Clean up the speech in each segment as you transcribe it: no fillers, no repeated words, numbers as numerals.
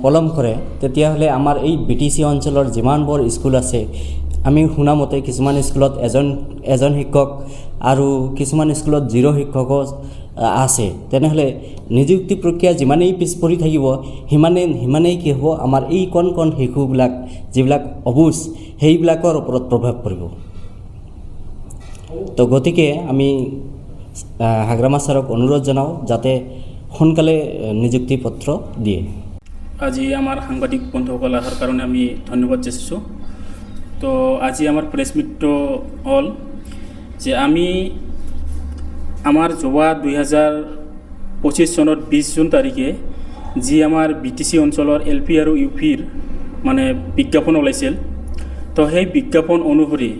পলম কৰে তেতিয়াহ'লে আমাৰ এই BTC অঞ্চলৰ যিমানবোৰ স্কুল আছে আমি শুনা মতে কিছুমান স্কুলত এজন শিক্ষক আৰু কিছুমান স্কুলত 0 শিক্ষকো আছে। তেনেহ'লে নিযুক্তি প্ৰক্ৰিয়া যিমানেই পিছ পৰি থাকিব সিমানেই কি হ'ব, আমাৰ এই কণ শিশুবিলাক যিবিলাক অবুজ সেইবিলাকৰ ওপৰত প্ৰভাৱ পৰিব। তো গতিকে আমি হাগ্ৰামা ছাৰক অনুৰোধ জনাওঁ যাতে সোনকালে নিযুক্তি পত্ৰ দিয়ে। আজি আমাৰ সাংবাদিক বন্ধুসকল অহাৰ কাৰণে আমি ধন্যবাদ যাচিছোঁ। তো আজি আমাৰ প্ৰেছ মিটটো হ'ল যে আমি আমাৰ যোৱা 2025 চনত 20 জুন তাৰিখে যি আমাৰ BTC অঞ্চলৰ LP আৰু UPৰ মানে বিজ্ঞাপন ওলাইছিল, তো সেই বিজ্ঞাপন অনুসৰি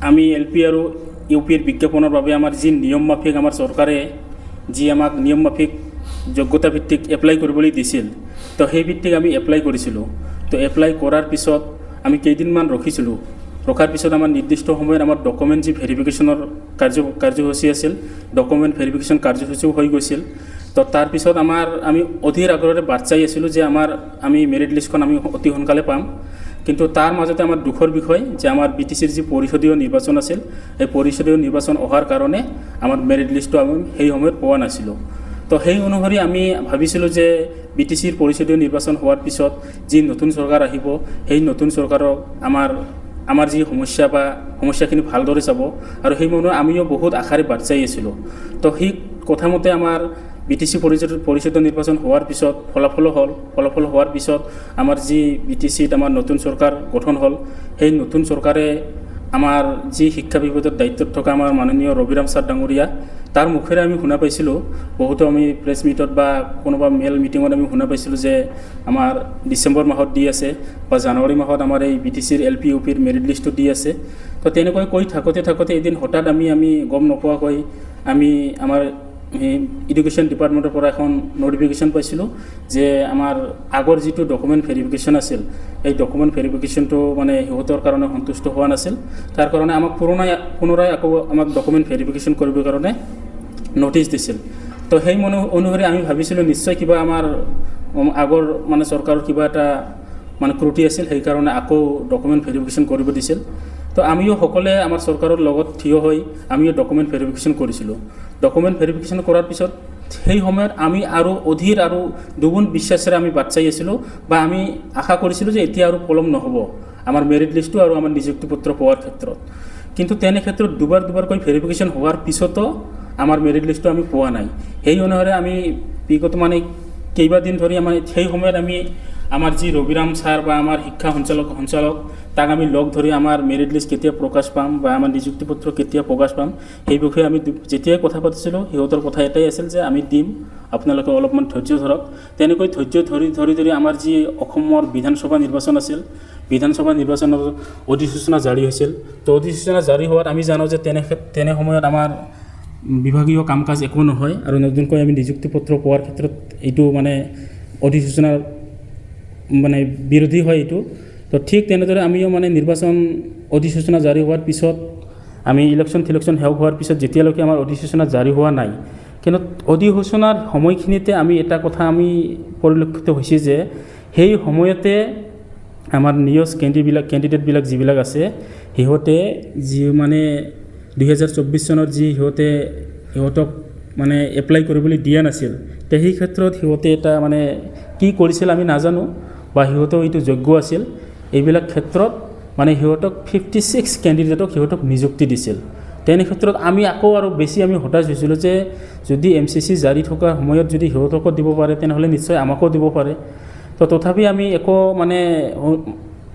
আমি LP আৰু UPৰ বিজ্ঞাপনৰ বাবে আমাৰ যি নিয়ম মাফিক আমাৰ চৰকাৰে যি আমাক নিয়ম মাফিক যোগ্যতা ভিত্তিক এপ্লাই কৰিবলৈ দিছিল, তো সেই ভিত্তিক আমি এপ্লাই কৰিছিলোঁ। তো এপ্লাই কৰাৰ পিছত আমি কেইদিনমান ৰখাৰ পিছত আমাৰ নিৰ্দিষ্ট সময়ত আমাৰ ডকুমেণ্ট যি ভেৰিফিকেশ্যনৰ কাৰ্যসূচী আছিল, ডকুমেণ্ট ভেৰিফিকেশ্যন কাৰ্যসূচীও হৈ গৈছিল। তো তাৰপিছত আমি অধীৰ আগ্ৰহেৰে বাট চাই আছিলোঁ যে আমি মেৰিট লিষ্টখন আমি অতি সোনকালে পাম। কিন্তু তাৰ মাজতে আমাৰ দুখৰ বিষয় যে আমাৰ BTCৰ যি পৰিষদীয় নিৰ্বাচন আছিল, এই পৰিষদীয় নিৰ্বাচন অহাৰ কাৰণে আমাৰ মেৰিট লিষ্টটো আমি সেই সময়ত পোৱা নাছিলোঁ। তো সেই অনুসৰি আমি ভাবিছিলোঁ যে BTCৰ পৰিষদীয় নিৰ্বাচন হোৱাৰ পিছত যি নতুন চৰকাৰ আহিব, সেই নতুন চৰকাৰক আমাৰ যি সমস্যাখিনি ভালদৰে চাব, আৰু সেই মনত আমিও বহুত আশাৰে বাট চাই আছিলোঁ। তো সেই কথামতে আমাৰ BTC পৰিষদীয় নিৰ্বাচন হোৱাৰ পিছত ফলাফল হোৱাৰ পিছত আমাৰ যি BTCত আমাৰ নতুন চৰকাৰ গঠন হ'ল, সেই নতুন চৰকাৰে আমাৰ যি শিক্ষা বিভাগৰ দায়িত্বত থকা আমাৰ মাননীয় ৰবিৰাম ছাৰ ডাঙৰীয়া, তাৰ মুখেৰে আমি শুনা পাইছিলোঁ, বহুতো আমি প্ৰেছ মিটত বা কোনোবা মেল মিটিঙত আমি শুনা পাইছিলোঁ যে আমাৰ ডিচেম্বৰ মাহত দি আছে বা জানুৱাৰী মাহত আমাৰ এই BTCৰ LP UPৰ মেৰিট লিষ্টটো দি আছে। তো তেনেকৈ কৈ থাকোঁতে এদিন হঠাৎ আমি গম নোপোৱাকৈ আমাৰ এডুকেশ্যন ডিপাৰ্টমেণ্টৰ পৰা এখন নটিফিকেশ্যন পাইছিলোঁ যে আমাৰ আগৰ যিটো ডকুমেণ্ট ভেৰিফিকেশ্যন আছিল, এই ডকুমেণ্ট ভেৰিফিকেশ্যনটো মানে সিহঁতৰ কাৰণে সন্তুষ্ট হোৱা নাছিল। তাৰ কাৰণে আমাক পুনৰাই আকৌ আমাক ডকুমেণ্ট ভেৰিফিকেশ্যন কৰিবৰ কাৰণে নটিচ দিছিল। তো সেই অনুসৰি আমি ভাবিছিলোঁ নিশ্চয় কিবা আমাৰ আগৰ মানে চৰকাৰৰ কিবা এটা মানে ত্ৰুটি আছিল, সেইকাৰণে আকৌ ডকুমেণ্ট ভেৰিফিকেশ্যন কৰিব দিছিল। তো আমিও সকলোৱে আমাৰ চৰকাৰৰ লগত থিয় হৈ আমিও ডকুমেণ্ট ভেৰিফিকেশ্যন কৰিছিলোঁ। ডকুমেণ্ট ভেৰিফিকেশ্যন কৰাৰ পিছত সেই সময়ত আমি আৰু অধীৰ আৰু দুগুণ বিশ্বাসেৰে আমি বাট চাই আছিলোঁ, বা আমি আশা কৰিছিলোঁ যে এতিয়া আৰু পলম নহ'ব আমাৰ মেৰিট লিষ্টটো আৰু আমাৰ নিযুক্তি পত্ৰ পোৱাৰ ক্ষেত্ৰত। কিন্তু তেনে ক্ষেত্ৰত দুবাৰকৈ ভেৰিফিকেশ্যন হোৱাৰ পিছতো আমাৰ মেৰিট লিষ্টটো আমি পোৱা নাই। সেই অনুসৰি আমি বিগত মানে কেইবাদিন ধৰি সেই সময়ত আমাৰ যি ৰবিৰাম ছাৰ বা আমাৰ শিক্ষা সঞ্চালক তাক আমি লগ ধৰি আমাৰ মেৰিট লিষ্ট কেতিয়া প্ৰকাশ পাম বা আমাৰ নিযুক্তি পত্ৰ কেতিয়া প্ৰকাশ পাম সেই বিষয়ে আমি যেতিয়াই কথা পাতিছিলোঁ, সিহঁতৰ কথা এটাই আছিল যে আমি দিম, আপোনালোকে অলপমান ধৈৰ্য ধৰক। তেনেকৈ ধৈৰ্য ধৰি আমাৰ যি অসমৰ বিধানসভা নিৰ্বাচন আছিল, বিধানসভা নিৰ্বাচনৰ অধিসূচনা জাৰি হৈছিল। তো অধিসূচনা জাৰি হোৱাত আমি জানো যে তেনে সময়ত আমাৰ বিভাগীয় কাম কাজ একো নহয়, আৰু নতুনকৈ আমি নিযুক্তি পত্ৰ পোৱাৰ ক্ষেত্ৰত এইটো মানে অধিসূচনাৰ মানে বিৰোধী হয় এইটো। তো ঠিক তেনেদৰে আমিও মানে নিৰ্বাচন অধিসূচনা জাৰি হোৱাৰ পিছত আমি ইলেকশ্যন শেষ হোৱাৰ পিছত যেতিয়ালৈকে আমাৰ অধিসূচনা জাৰি হোৱা নাই, কিন্তু অধিসূচনাৰ সময়খিনিতে আমি এটা কথা আমি পৰিলক্ষিত হৈছে যে সেই সময়তে আমাৰ নিউজ কেণ্ডিডেটবিলাক যিবিলাক আছে, সিহঁতে যি মানে 2024 চনত যি সিহঁতক মানে এপ্লাই কৰিবলৈ দিয়া নাছিল, তে সেই ক্ষেত্ৰত সিহঁতে এটা মানে কি কৰিছিল আমি নাজানো, বা সিহঁতেও এইটো যোগ্য আছিল, এইবিলাক ক্ষেত্ৰত মানে সিহঁতক 56 কেণ্ডিডেটক সিহঁতক নিযুক্তি দিছিল। তেনে ক্ষেত্ৰত আমি আকৌ আৰু বেছি আমি হতাশ হৈছিলোঁ যে যদি MCC জাৰি থকা সময়ত যদি সিহঁতকো দিব পাৰে তেনেহ'লে নিশ্চয় আমাকো দিব পাৰে। তো তথাপি আমি একো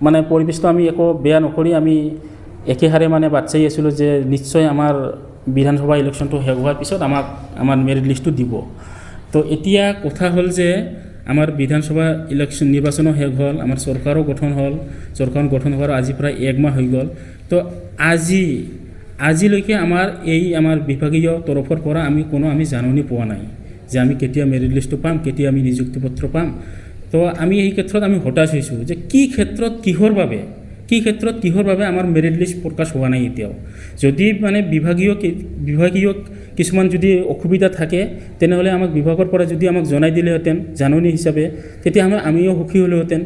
মানে পৰিৱেশটো আমি একো বেয়া নকৰি আমি একেহাৰে মানে বাট চাই আছিলোঁ যে নিশ্চয় আমাৰ বিধানসভা ইলেকশ্যনটো শেষ হোৱাৰ পিছত আমাৰ মেৰিট লিষ্টটো দিব। তো এতিয়া কথা হ'ল যে আমাৰ বিধানসভা নিৰ্বাচনো শেষ হ'ল, আমাৰ চৰকাৰো গঠন হ'ল, চৰকাৰ গঠন হোৱাৰ আজি প্ৰায় 1 মাহ হৈ গ'ল। তো আজিলৈকে আমাৰ বিভাগীয় তৰফৰ পৰা আমি জাননী পোৱা নাই যে আমি কেতিয়া মেৰিট লিষ্টটো পাম, কেতিয়া আমি নিযুক্তি পত্ৰ পাম। তো আমি এই ক্ষেত্ৰত আমি হতাশ হৈছোঁ যে কি ক্ষেত্ৰত কিহৰ বাবে কি ক্ষেত্ৰত কিহৰ বাবে আমাৰ মেৰিট লিষ্ট প্ৰকাশ হোৱা নাই এতিয়াও। যদি মানে বিভাগীয় কিছুমান যদি অসুবিধা থাকে তেনেহ'লে আমাক বিভাগৰ পৰা যদি আমাক জনাই দিলেহেঁতেন জাননী হিচাপে, তেতিয়া আমিও সুখী হ'লোহেঁতেন।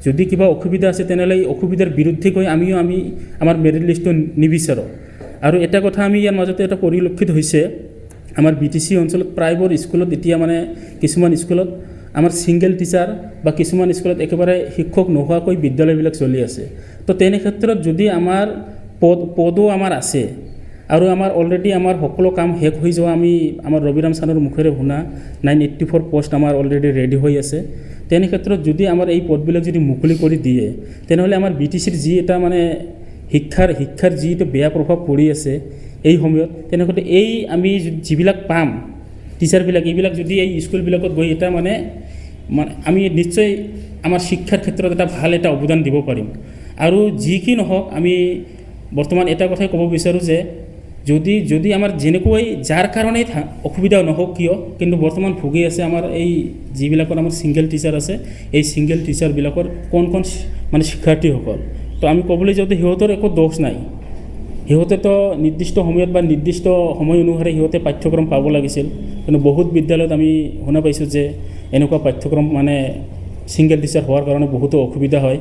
যদি কিবা অসুবিধা আছে তেনেহ'লে এই অসুবিধাৰ বিৰুদ্ধে গৈ আমি আমাৰ মেৰিট লিষ্টটো নিবিচাৰোঁ। আৰু এটা কথা আমি ইয়াৰ মাজতে এটা পৰিলক্ষিত হৈছে, আমাৰ BTC অঞ্চলত প্ৰায়বোৰ স্কুলত এতিয়া মানে কিছুমান স্কুলত আমাৰ ছিংগল টিচাৰ বা কিছুমান স্কুলত একেবাৰে শিক্ষক নোহোৱাকৈ বিদ্যালয়বিলাক চলি আছে। তো তেনে ক্ষেত্ৰত যদি আমাৰ পদো আমাৰ আছে আৰু আমাৰ অলৰেডি আমাৰ সকলো কাম শেষ হৈ যোৱা আমি আমাৰ ৰবিৰাম ছাৰৰ মুখেৰে শুনা 984 পোষ্ট আমাৰ অলৰেডি ৰেডি হৈ আছে, তেনে ক্ষেত্ৰত যদি আমাৰ এই পদবিলাক যদি মুকলি কৰি দিয়ে তেনেহ'লে আমাৰ BTCৰ যি এটা মানে শিক্ষাৰ যিটো বেয়া প্ৰভাৱ পৰি আছে এই সময়ত, তেনেক্ষেত্ৰত এই আমি যিবিলাক পাম টিচাৰবিলাক এইবিলাক যদি এই স্কুলবিলাকত গৈ এটা মানে আমি নিশ্চয় আমাৰ শিক্ষাৰ ক্ষেত্ৰত এটা ভাল এটা অৱদান দিব পাৰিম। আৰু যি কি নহওক আমি বৰ্তমান এটা কথাই ক'ব বিচাৰোঁ যে যদি আমাৰ যেনেকৈ যাৰ কাৰণেই অসুবিধা নহওক কিয়, কিন্তু বৰ্তমান ভুগি আছে আমাৰ এই যিবিলাকৰ আমাৰ ছিংগল টিচাৰ আছে, এই ছিংগল টিচাৰবিলাকৰ কোন মানে শিক্ষাৰ্থীসকল। তো আমি ক'বলৈ যাওঁতে সিহঁতৰ একো দোষ নাই, সিহঁতেতো নিৰ্দিষ্ট সময়ত বা নিৰ্দিষ্ট সময় অনুসাৰে সিহঁতে পাঠ্যক্ৰম পাব লাগিছিল, কিন্তু বহুত বিদ্যালয়ত আমি শুনা পাইছোঁ যে এনেকুৱা পাঠ্যক্ৰম মানে ছিংগল টিচাৰ হোৱাৰ কাৰণে বহুতো অসুবিধা হয়।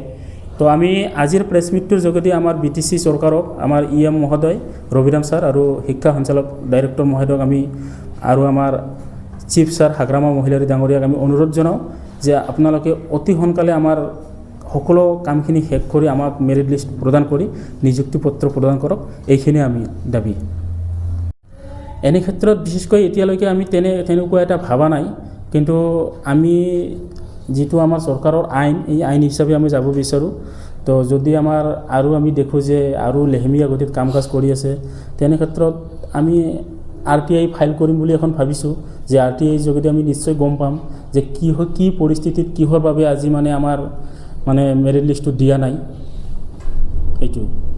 তো আমি আজিৰ প্ৰেছ মিটটোৰ যোগেদি আমাৰ BTC চৰকাৰক, আমাৰ EM মহোদয় ৰবিৰাম ছাৰ আৰু শিক্ষা সঞ্চালক ডাইৰেক্টৰ মহোদয়ক আমি আৰু আমাৰ চিফ ছাৰ হাগ্ৰামা মহিলাৰী ডাঙৰীয়াক আমি অনুৰোধ জনাওঁ যে আপোনালোকে অতি সোনকালে আমাৰ সকলো কামখিনি শেষ কৰি আমাক মেৰিট লিষ্ট প্ৰদান কৰি নিযুক্তি পত্ৰ প্ৰদান কৰক, এইখিনি আমি দাবী। এনে ক্ষেত্ৰত বিশেষকৈ এতিয়ালৈকে আমি তেনেকুৱা এটা ভাবা নাই, কিন্তু আমি যিটো আমাৰ চৰকাৰৰ আইন, এই আইন হিচাপে আমি যাব বিচাৰোঁ। তো যদি আমাৰ আৰু আমি দেখোঁ যে আৰু লেহেমীয়া গতিত কাম কাজ কৰি আছে, তেনে ক্ষেত্ৰত আমি RTI ফাইল কৰিম বুলি এখন ভাবিছোঁ, যে RTIৰ যোগেদি আমি নিশ্চয় গম পাম যে কি পৰিস্থিতিত কিহৰ বাবে আজি মানে আমাৰ মানে মেৰিট লিষ্টটো দিয়া নাই, এইটো।